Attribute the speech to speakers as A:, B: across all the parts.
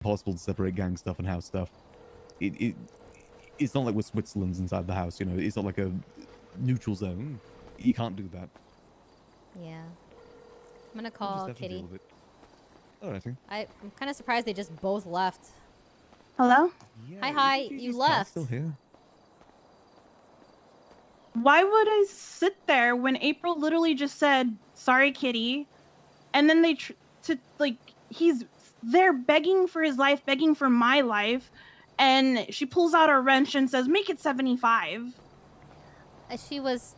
A: impossible to separate gang stuff and house stuff. It's not like we're Switzerland's inside the house, you know. It's not like a neutral zone. You can't do that.
B: Yeah. I'm gonna call Kitty.
A: Alrighty.
B: I'm kind of surprised they just both left.
C: Hello?
B: Yeah, hi, you left.
A: Still here?
C: Why would I sit there when April literally just said, "Sorry, Kitty," and then they he's there begging for his life, begging for my life, and she pulls out a wrench and says, "Make it 75."
B: She was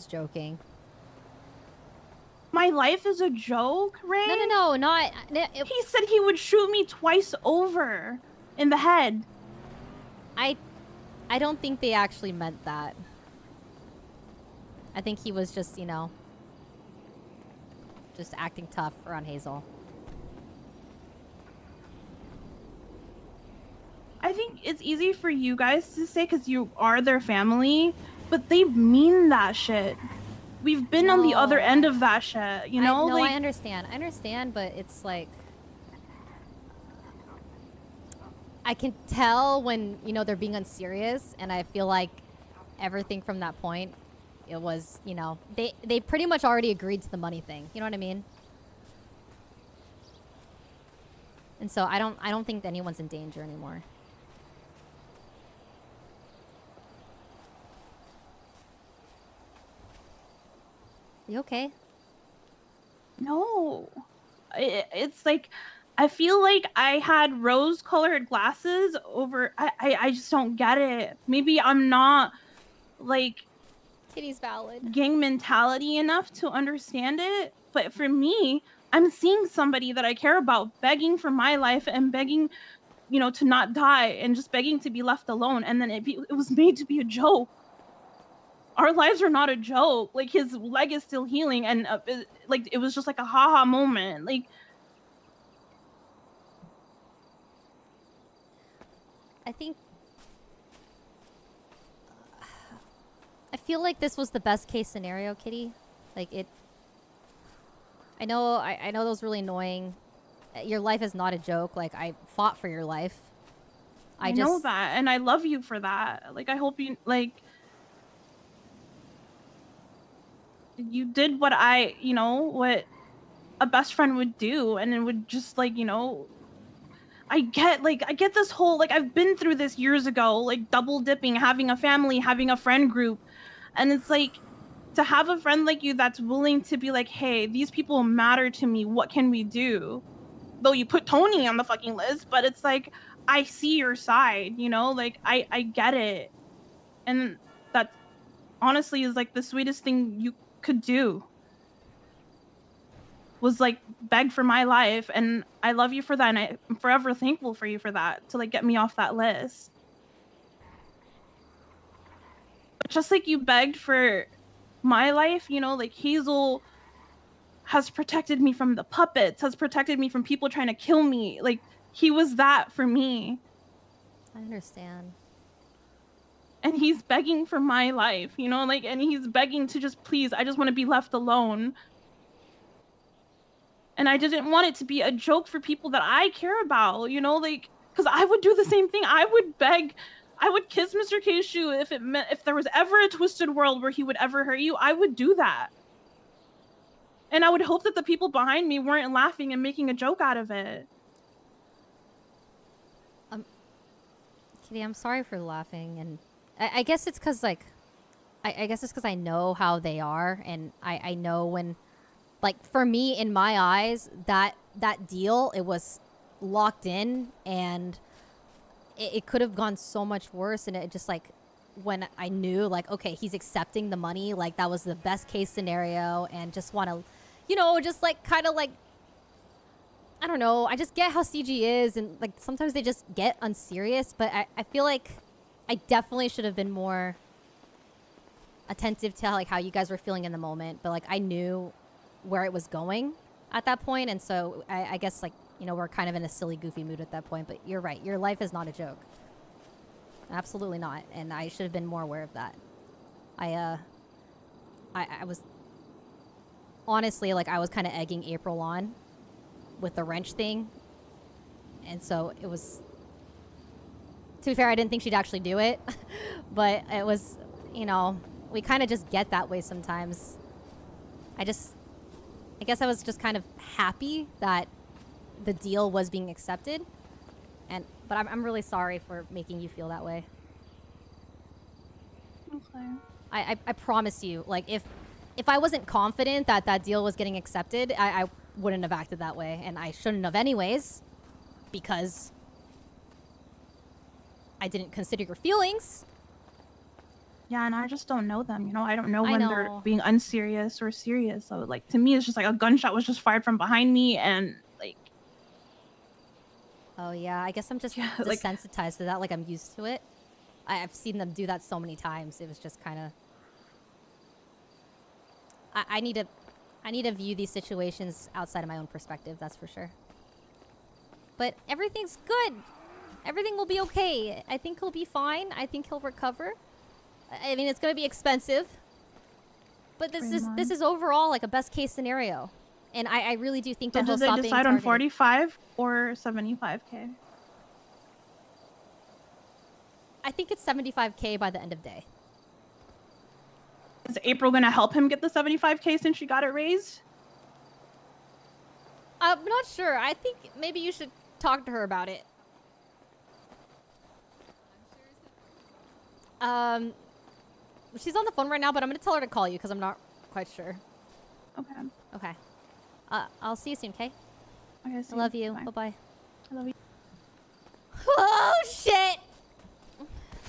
B: joking.
C: My life is a joke, Ray?
B: No, not.
C: He said he would shoot me twice over in the head.
B: I don't think they actually meant that. I think he was just, you know, just acting tough around Hazel.
C: I think it's easy for you guys to say because you are their family, but they mean that shit. We've been on the other end of that shit, you know?
B: No, I understand. I understand, but it's like... I can tell when, you know, they're being unserious, and I feel like everything from that point, it was, you know... They pretty much already agreed to the money thing, you know what I mean? And so I don't think anyone's in danger anymore. You okay?
C: No. It's like, I feel like I had rose-colored glasses over... I just don't get it. Maybe I'm not, like...
B: Kitty's valid.
C: Gang mentality enough to understand it. But for me, I'm seeing somebody that I care about begging for my life and begging, you know, to not die and just begging to be left alone. And then it was made to be a joke. Our lives are not a joke. Like, his leg is still healing, and like, it was just like a haha moment. Like,
B: I think... I feel like this was the best case scenario, Kitty. Like, it... I know that was really annoying. Your life is not a joke. Like, I fought for your life.
C: I know that, and I love you for that. Like, I hope you, like... You did what what a best friend would do, and it would just, like, you know... I get this whole, like, I've been through this years ago, like, double dipping, having a family, having a friend group. And it's like, to have a friend like you that's willing to be like, hey, these people matter to me, what can we do? Though you put Tony on the fucking list, but it's like, I see your side, you know? Like, I get it. And that honestly is, like, the sweetest thing you could do. Was, like, beg for my life, and I love you for that, and I'm forever thankful for you for that, to, like, get me off that list. But just like you begged for my life, you know, like, Hazel has protected me from the puppets, has protected me from people trying to kill me. Like, he was that for me.
B: I understand.
C: And he's begging for my life, you know, like, and he's begging to just, please, I just want to be left alone. And I didn't want it to be a joke for people that I care about, you know, like, because I would do the same thing. I would beg, I would kiss Mr. K's shoe if there was ever a twisted world where he would ever hurt you. I would do that. And I would hope that the people behind me weren't laughing and making a joke out of it.
B: Kitty, I'm sorry for laughing, and I guess it's because, like, I guess it's because I know how they are, and I know when... Like, for me, in my eyes, that deal, it was locked in, and it could have gone so much worse. And it just, like, when I knew, like, okay, he's accepting the money, like, that was the best case scenario, and just want to, you know, just, like, kind of, like, I don't know. I just get how CG is, and, like, sometimes they just get unserious, but I feel like I definitely should have been more attentive to, like, how you guys were feeling in the moment. But, like, I knew where it was going at that point, and so I guess, like, you know, we're kind of in a silly, goofy mood at that point. But you're right, your life is not a joke. Absolutely not, and I should have been more aware of that. I was honestly, like, I was kind of egging April on with the wrench thing, And so it was, to be fair, I didn't think she'd actually do it, but it was, you know, we kind of just get that way sometimes. I guess I was just kind of happy that the deal was being accepted, but I'm really sorry for making you feel that way.
C: Okay.
B: I promise you, like, if I wasn't confident that that deal was getting accepted, I wouldn't have acted that way, and I shouldn't have anyways, because I didn't consider your feelings.
C: Yeah, and I just don't know them, you know? I don't know
B: I
C: when
B: know.
C: they're being unserious or serious. So, like, to me, it's just like a gunshot was just fired from behind me, and, like...
B: Oh, yeah, I guess I'm just
C: Yeah, like...
B: desensitized to that, like, I'm used to it. I've seen them do that so many times. It was just kind of... I need to view these situations outside of my own perspective, that's for sure. But everything's good. Everything will be okay. I think he'll be fine. I think he'll recover. I mean, it's going to be expensive. But this is overall like a best case scenario. And I really do think that he'll stop being targeted.
C: Did they decide on 45 or 75K?
B: I think it's 75K by the end of day.
C: Is April going to help him get the 75K since she got it raised?
B: I'm not sure. I think maybe you should talk to her about it. She's on the phone right now, but I'm going to tell her to call you because I'm not quite sure.
C: Okay.
B: Okay. I'll see you soon, okay?
C: Okay,
B: I love you. Bye-bye.
C: I love you.
B: Oh, shit!